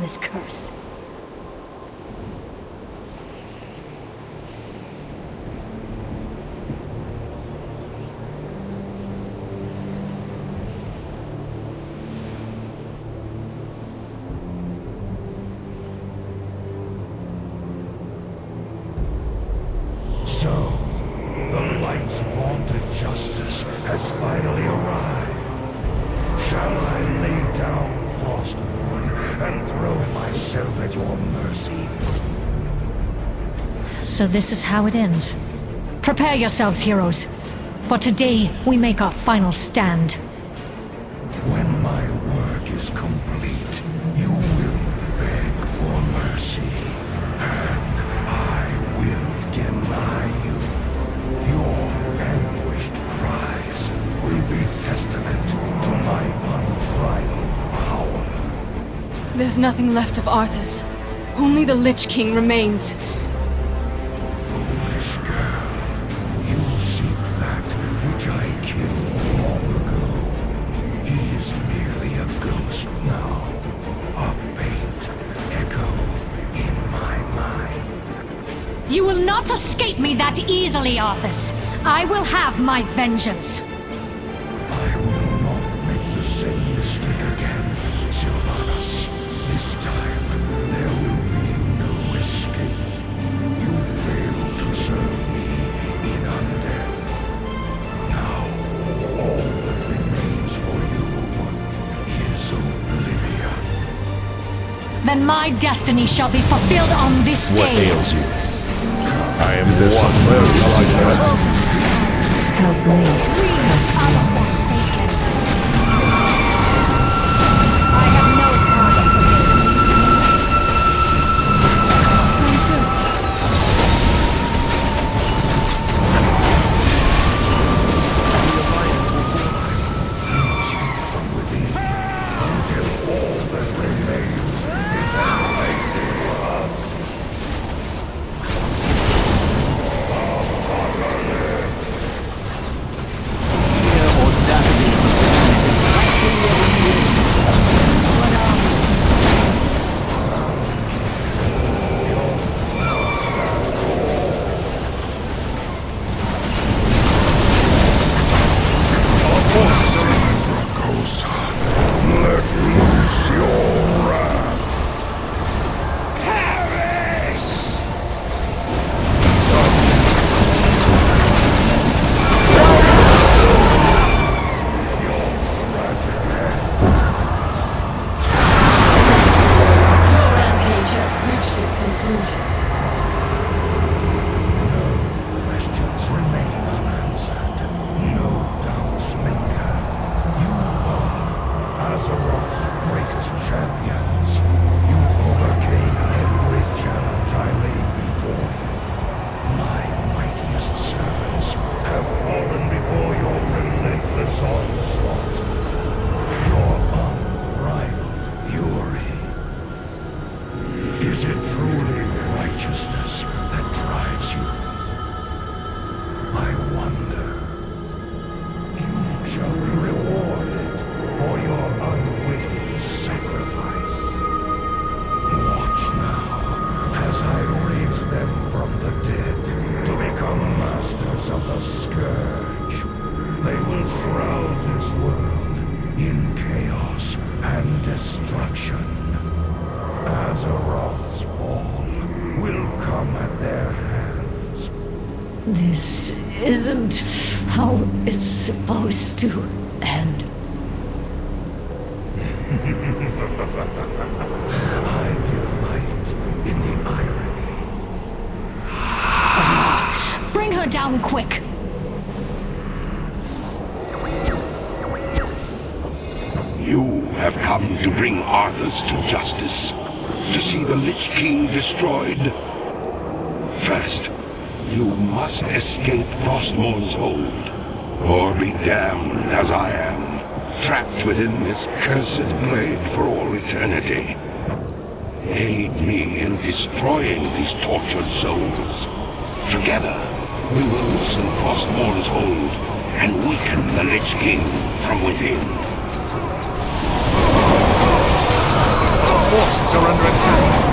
this curse. So, the light's vaunted justice has finally arrived. Shall I lay down Frostmourne and throw myself at your mercy? So this is how it ends. Prepare yourselves, heroes. For today, we make our final stand. When my work is complete, you will beg for mercy, and I will deny you. Your anguished cries will be testament to my unbridled power. There's nothing left of Arthas. Only the Lich King remains. Foolish girl, you seek that which I killed long ago. He is merely a ghost now, a faint echo in my mind. You will not escape me that easily, Arthas. I will have my vengeance. I will not make the same mistake again, Sylvanas. This time, there will be no escape. You failed to serve me in undeath. Now, all that remains for you is oblivion. Then my destiny shall be fulfilled on this What day. ails you? I am Is there somewhere I can Help me. We are the Forsaken. I have no time for games. Sounds good. From within, until all that remains is amazing for us. Let loose your wrath. Perish! Your rampage has reached its conclusion. Questions remain unanswered. No doubts linger. You are Azeroth's greatest champions. You overcame every challenge I laid before you. My mightiest servants have fallen before your relentless onslaught. Your unbridled fury. Is it truly righteousness that drives you? I wonder. You shall be rewarded for your unwitting sacrifice. Watch now, as I raise them from the dead to become masters of the Scourge. They will shroud this world in chaos and destruction. Azeroth's fall will come at their hands. This isn't how it's supposed to end. I delight in the irony. Bring her down quick. You have come to bring Arthas to justice, to see the Lich King destroyed. First, you must escape Frostmourne's hold, or be damned as I am, trapped within this cursed blade for all eternity. Aid me in destroying these tortured souls. Together, we will loosen Frostmourne's hold and weaken the Lich King from within. forces are under attack.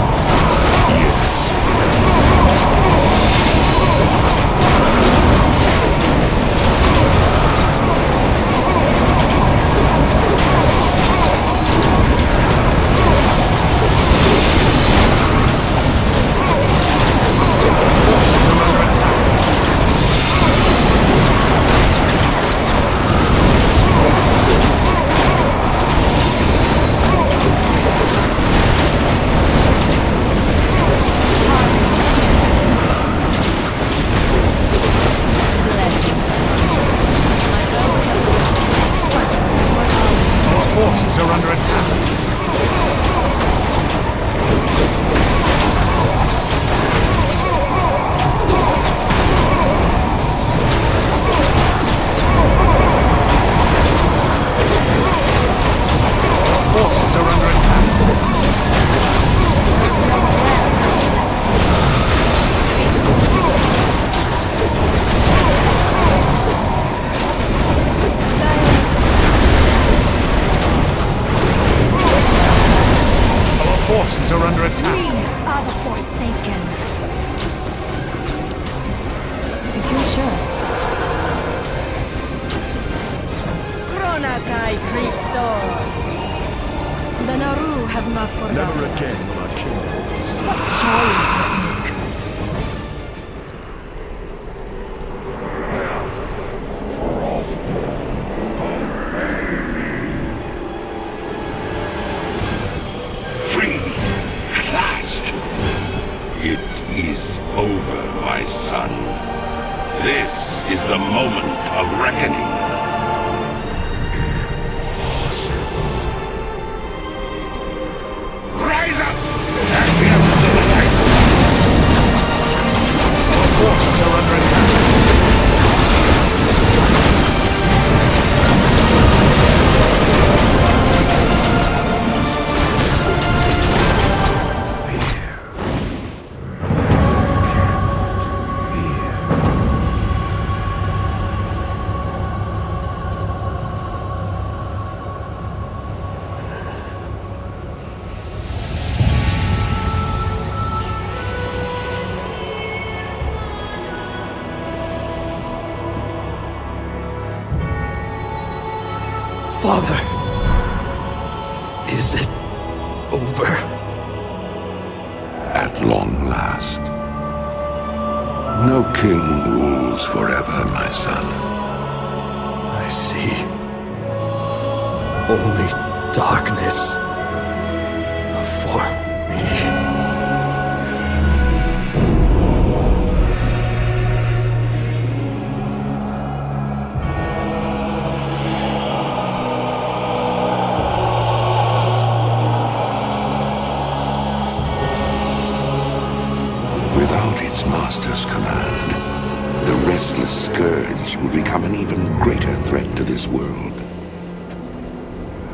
Father, is it over? At long last. No king rules forever, my son. I see. Only darkness before me. Without its master's command, the restless scourge will become an even greater threat to this world.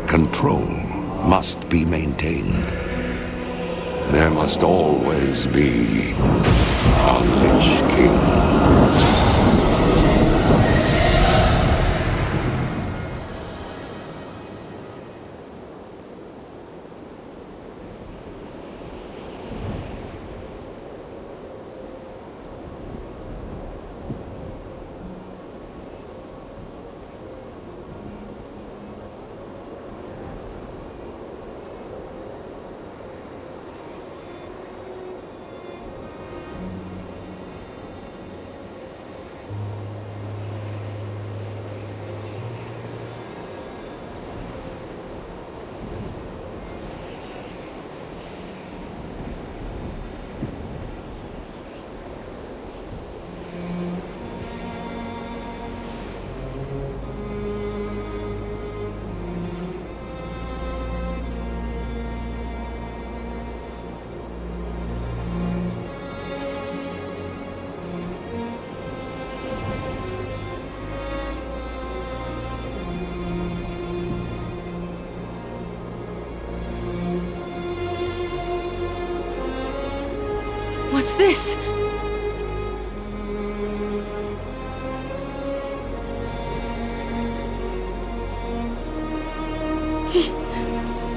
Control must be maintained. There must always be a Lich King. What's this?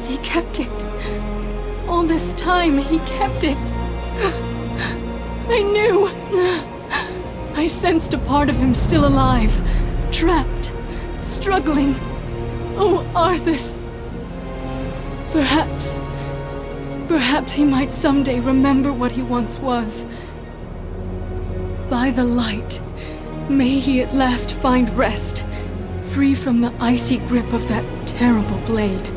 He kept it. time, he kept it. I knew. I sensed a part of him still alive, trapped, struggling. Oh, Arthas. Perhaps he might someday remember what he once was. By the light, may he at last find rest, free from the icy grip of that terrible blade.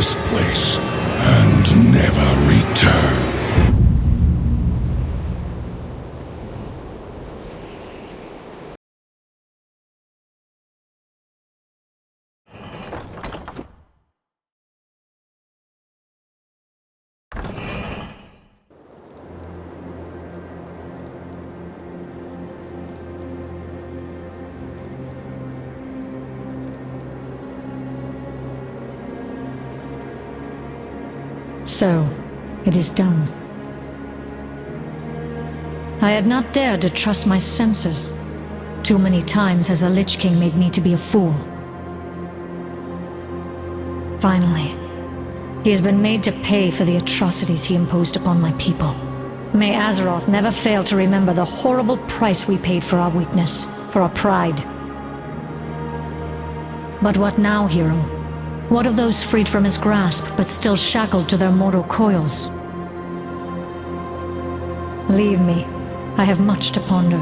this place and never return. So, it is done. I had not dared to trust my senses. Too many times has the Lich King made me to be a fool. Finally, he has been made to pay for the atrocities he imposed upon my people. May Azeroth never fail to remember the horrible price we paid for our weakness, for our pride. But what now, hero? What of those freed from his grasp, but still shackled to their mortal coils? Leave me. I have much to ponder.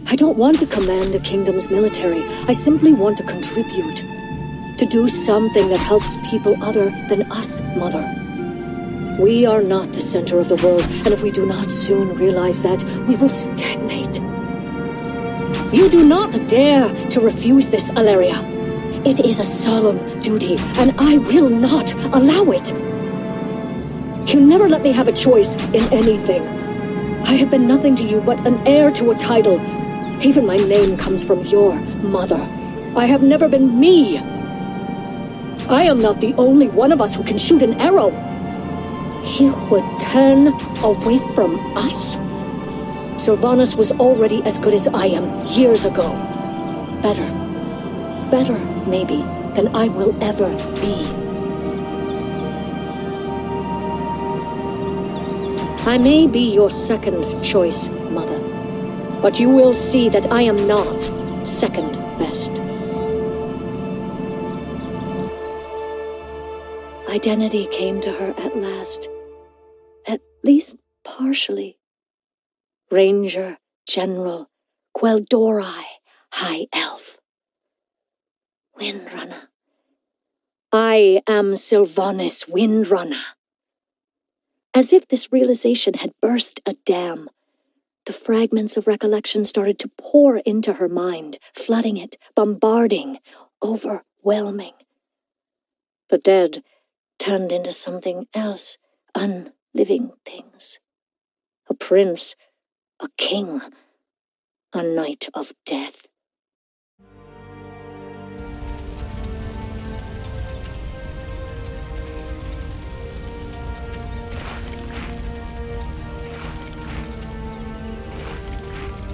I don't want to command a kingdom's military. I simply want to contribute. To do something that helps people other than us, Mother. We are not the center of the world, and if we do not soon realize that, we will stagnate. You do not dare to refuse this, Alleria. It is a solemn duty, and I will not allow it. You never let me have a choice in anything. I have been nothing to you but an heir to a title. Even my name comes from your mother. I have never been me. I am not the only one of us who can shoot an arrow. You would turn away from us? Sylvanas was already as good as I am years ago. Better. Better, maybe, than I will ever be. I may be your second choice, Mother, but you will see that I am not second best. Identity came to her at last, at least partially. Ranger, General, Quel'Dorei, High Elf. Windrunner. I am Sylvanas Windrunner. As if this realization had burst a dam, the fragments of recollection started to pour into her mind, flooding it, bombarding, overwhelming. The dead turned into something else, unliving things. A prince, a king, a knight of death.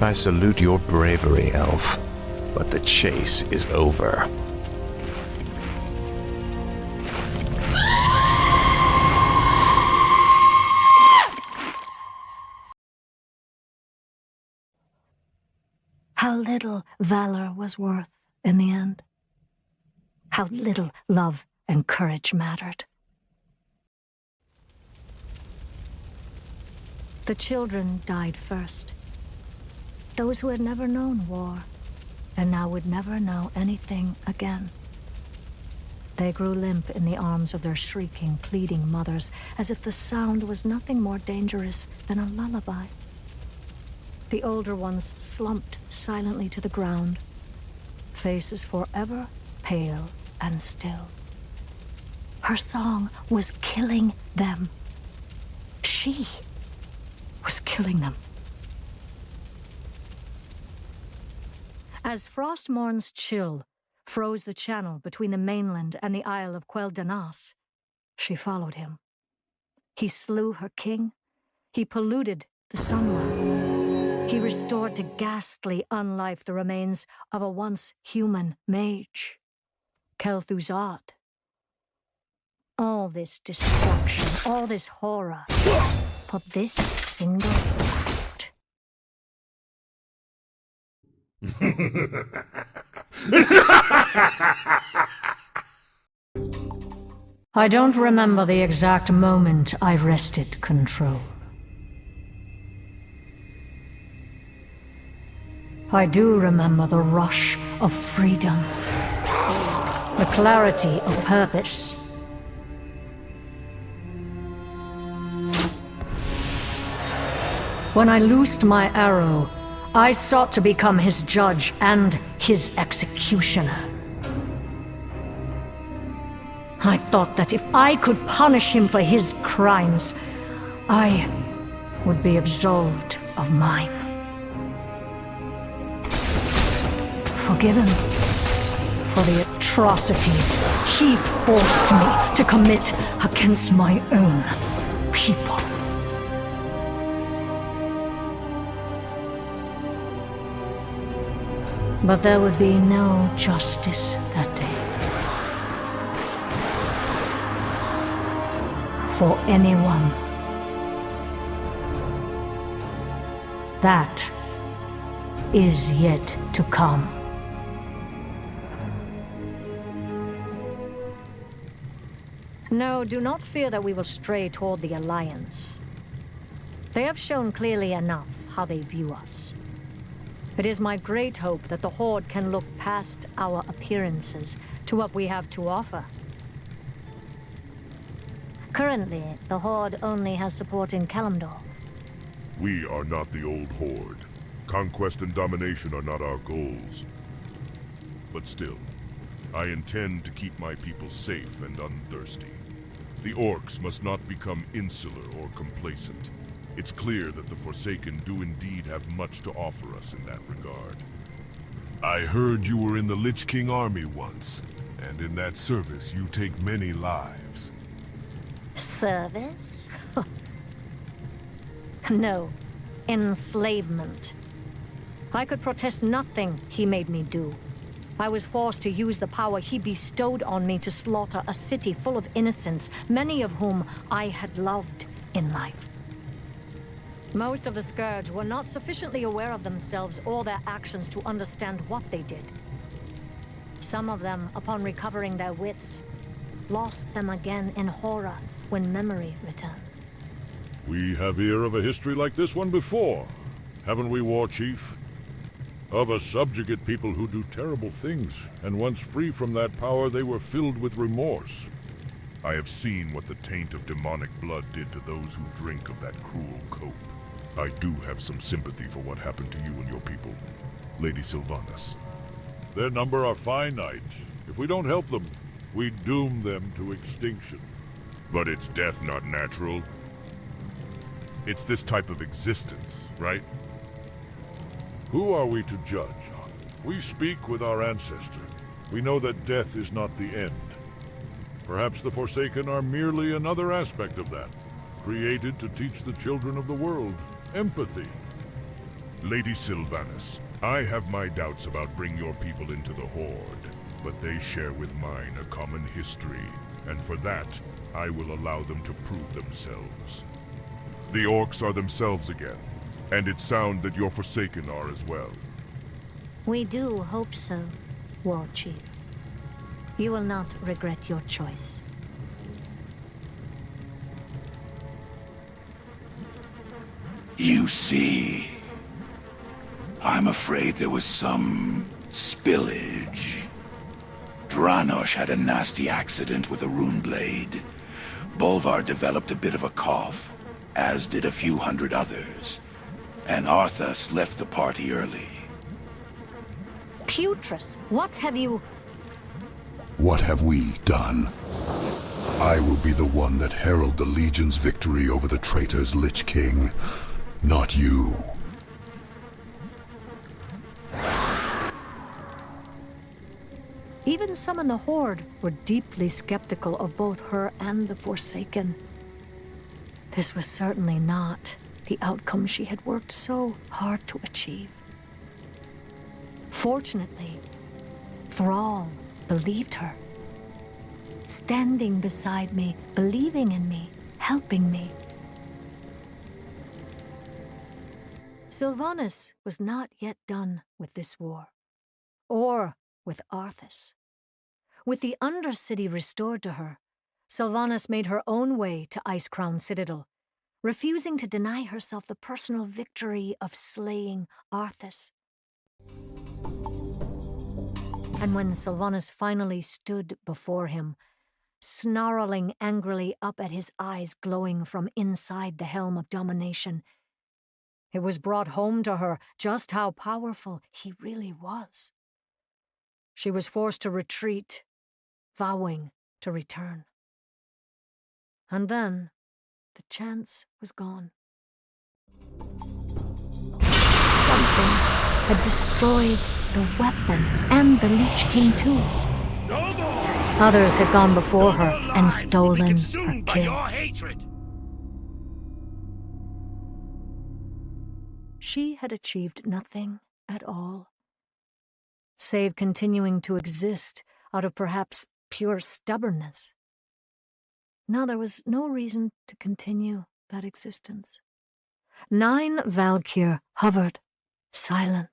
I salute your bravery, Elf, but the chase is over. How little valor was worth in the end. How little love and courage mattered. The children died first. Those who had never known war, and now would never know anything again. They grew limp in the arms of their shrieking, pleading mothers, as if the sound was nothing more dangerous than a lullaby. The older ones slumped silently to the ground, faces forever pale and still. Her song was killing them. She was killing them. As Frostmourn's chill froze the channel between the mainland and the Isle of Quel'Danas, she followed him. He slew her king. He polluted the sunlight. He restored to ghastly unlife the remains of a once human mage, Kel'Thuzad. All this destruction, all this horror, for this single act. I don't remember the exact moment I wrested control. I do remember the rush of freedom, the clarity of purpose. When I loosed my arrow, I sought to become his judge and his executioner. I thought that if I could punish him for his crimes, I would be absolved of mine. Forgiven for the atrocities he forced me to commit against my own people. But there would be no justice that day. For anyone. That is yet to come. No, do not fear that we will stray toward the Alliance. They have shown clearly enough how they view us. It is my great hope that the Horde can look past our appearances to what we have to offer. Currently, the Horde only has support in Kalimdor. We are not the old Horde. Conquest and domination are not our goals. But still, I intend to keep my people safe and unthirsty. The orcs must not become insular or complacent. It's clear that the Forsaken do indeed have much to offer us in that regard. I heard you were in the Lich King army once, and in that service you take many lives. Service? No, enslavement. I could protest nothing he made me do. I was forced to use the power he bestowed on me to slaughter a city full of innocents, many of whom I had loved in life. Most of the Scourge were not sufficiently aware of themselves or their actions to understand what they did. Some of them, upon recovering their wits, lost them again in horror when memory returned. We have ear of a history like this one before, haven't we, War Chief? Of a subjugate people who do terrible things, and once free from that power, they were filled with remorse. I have seen what the taint of demonic blood did to those who drink of that cruel cope. I do have some sympathy for what happened to you and your people, Lady Sylvanas. Their number are finite. If we don't help them, we doom them to extinction. But it's death not natural. It's this type of existence, right? Who are we to judge? We speak with our ancestor. We know that death is not the end. Perhaps the Forsaken are merely another aspect of that, created to teach the children of the world empathy. Lady Sylvanas, I have my doubts about bringing your people into the Horde, but they share with mine a common history, and for that, I will allow them to prove themselves. The orcs are themselves again, and it's sound that your Forsaken are as well. We do hope so, War Chief. You will not regret your choice. You see, I'm afraid there was some spillage. Dranosh had a nasty accident with a rune blade. Bolvar developed a bit of a cough, as did a few hundred others. And Arthas left the party early. Putris, what have you... What have we done? I will be the one that herald the Legion's victory over the traitors Lich King, not you. Even some in the Horde were deeply skeptical of both her and the Forsaken. This was certainly not the outcome she had worked so hard to achieve. Fortunately, Thrall believed her. Standing beside me, believing in me, helping me. Sylvanas was not yet done with this war, or with Arthas. With the Undercity restored to her, Sylvanas made her own way to Icecrown Citadel, refusing to deny herself the personal victory of slaying Arthas. And when Sylvanas finally stood before him, snarling angrily up at his eyes glowing from inside the helm of domination, it was brought home to her just how powerful he really was. She was forced to retreat, vowing to return. And then, the chance was gone. Something had destroyed the weapon and the Lich King too. Others had gone before her and stolen her kill. She had achieved nothing at all, save continuing to exist out of perhaps pure stubbornness. Now there was no reason to continue that existence. 9 Valkyr hovered, silent,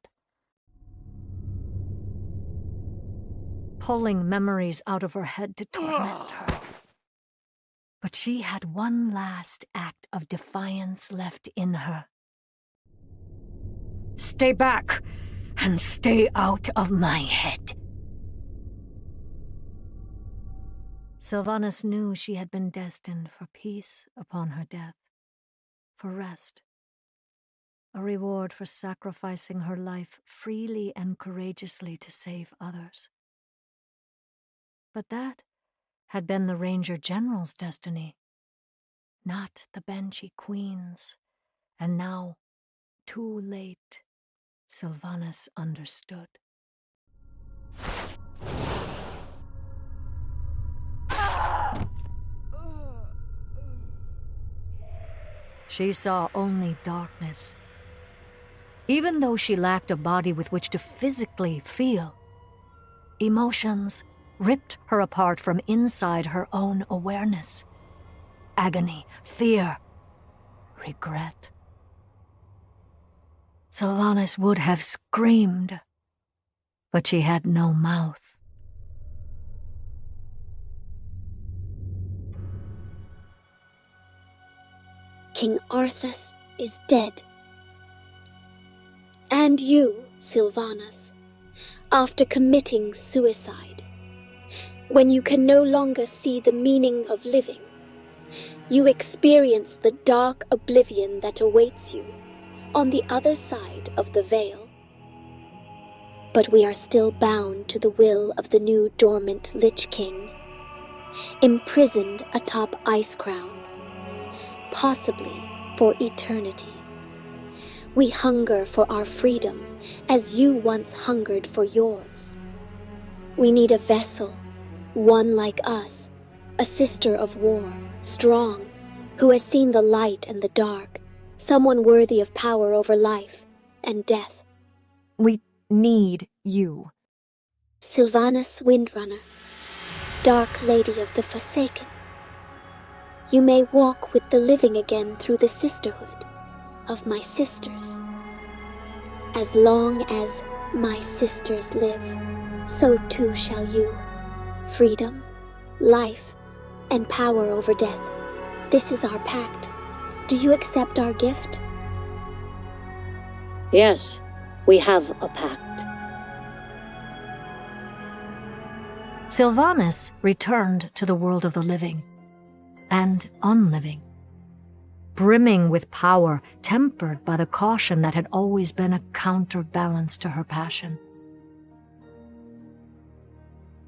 pulling memories out of her head to torment her. But she had one last act of defiance left in her. Stay back! and stay out of my head. Sylvanas knew she had been destined for peace upon her death, for rest, a reward for sacrificing her life freely and courageously to save others. But that had been the Ranger General's destiny, not the Banshee Queen's. And now, too late, Sylvanas understood. She saw only darkness. Even though she lacked a body with which to physically feel, emotions ripped her apart from inside her own awareness. Agony, fear, regret. Sylvanas would have screamed, but she had no mouth. King Arthas is dead. And you, Sylvanas, after committing suicide, when you can no longer see the meaning of living, you experience the dark oblivion that awaits you on the other side of the veil. But we are still bound to the will of the new dormant Lich King, imprisoned atop Icecrown, possibly for eternity. We hunger for our freedom as you once hungered for yours. We need a vessel, one like us, a sister of war, strong, who has seen the light and the dark, someone worthy of power over life and death. We need you. Sylvanas Windrunner, Dark Lady of the Forsaken. You may walk with the living again through the sisterhood of my sisters. As long as my sisters live, so too shall you. Freedom, life, and power over death. This is our pact. Do you accept our gift? Yes, we have a pact. Sylvanas returned to the world of the living and unliving, brimming with power, tempered by the caution that had always been a counterbalance to her passion.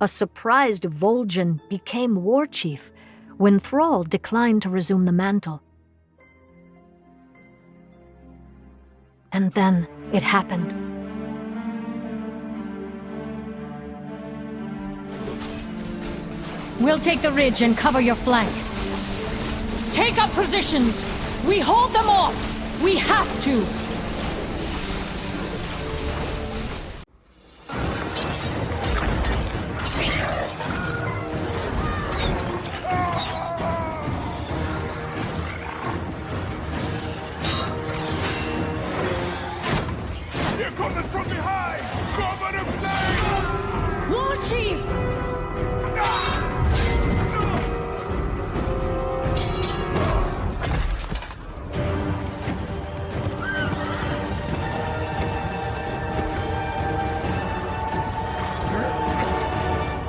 A surprised Vol'jin became war chief when Thrall declined to resume the mantle. And then it happened. We'll take the ridge and cover your flank. Take up positions! We hold them off! We have to! They're coming from behind! Cover the flame! War Chief!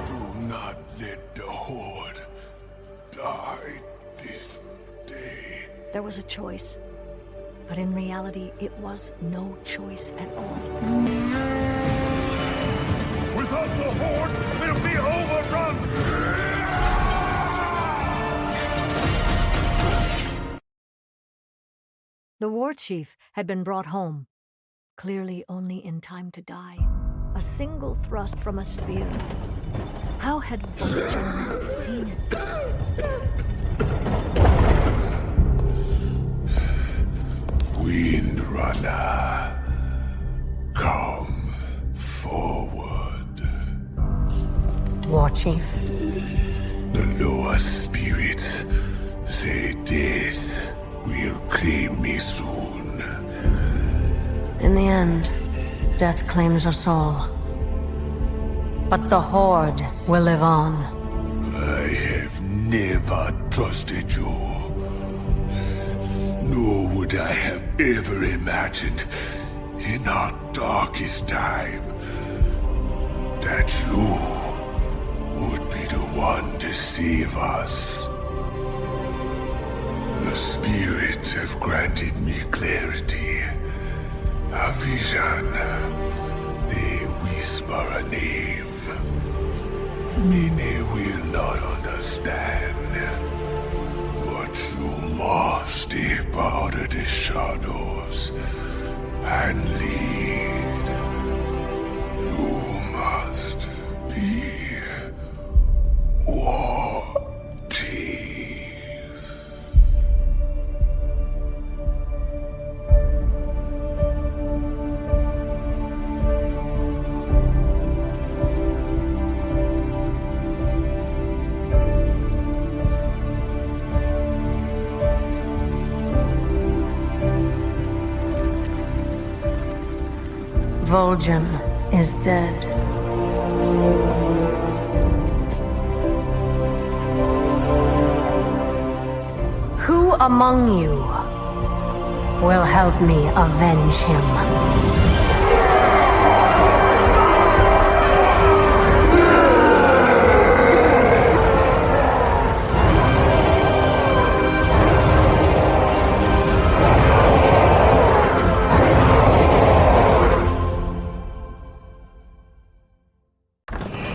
Do not let the Horde die this day. There was a choice, but in reality, it was no choice at all. Without the Horde, we'll be overrun! The war chief had been brought home, clearly only in time to die. A single thrust from a spear. How had Vol'jin not seen it? Windrunner, come forward. War chief. The lower spirits say death will claim me soon. In the end, death claims us all. But the Horde will live on. I have never trusted you. Nor would I have ever imagined in our darkest time, that you would be the one to save us. The spirits have granted me clarity, a vision. They whisper a name. Many will not understand, but you must step out of the shadows and lead. You must be War Chief. Vol'jin is dead. Who among you will help me avenge him?